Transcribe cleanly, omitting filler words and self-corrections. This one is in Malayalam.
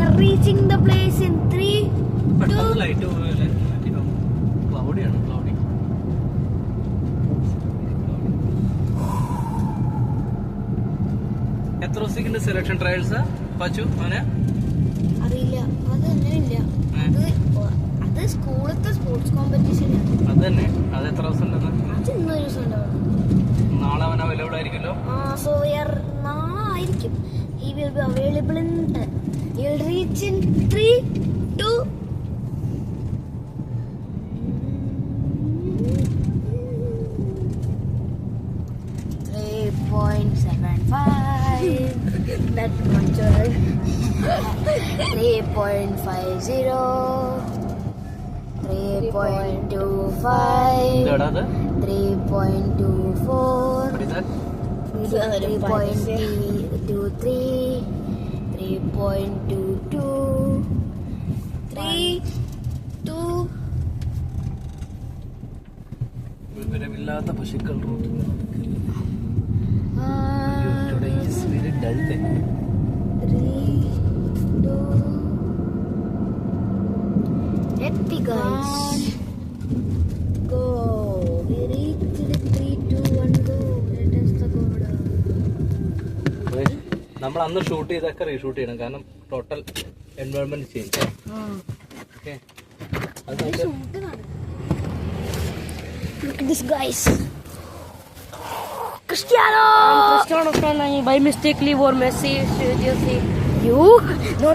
are reaching the place in 3, 2. Light ക്ലൗഡിയാണ് ക്ലൗഡി. എത്ര ദിവസത്തേക്കുണ്ട് സെലക്ഷൻ ട്രയൽസ് പച്ചു മോനെ? അറിയില്ല, അത് തന്നെ ഇല്ല. അത് സ്കൂളത്തെ സ്പോർട്സ് കോമ്പറ്റീഷൻ. അത് തന്നെ. അത് എത്ര ദിവസം ഉണ്ടെന്ന്? അത് ഇന്നൊരു ദിവസം ഉണ്ടാവും. നാളെ അവൻ അവൈലബിൾ ആയിരിക്കുമല്ലോ. So we are നാളെ ആയിരിക്കും. He will be available in. He will reach in 3, 2. That much. 3.50. 3.25. 3.24. 3.23. 3.22. 3.2. വിവരമില്ലാത്ത പശുക്കൾ root. Today is very dull day. 3, 2. Happy guys. Go. We reached 3, 2, 1 go. Let us go down. നമ്മൾ അന്ന് ഷൂട്ട് ചെയ്തൊക്കെ റീഷൂട്ട് ചെയ്യണം, കാരണം total environment change. Okay, look at this guys. Cristiano. I'm Cristiano fan. I by mistakenly wore Messi jersey. You? No.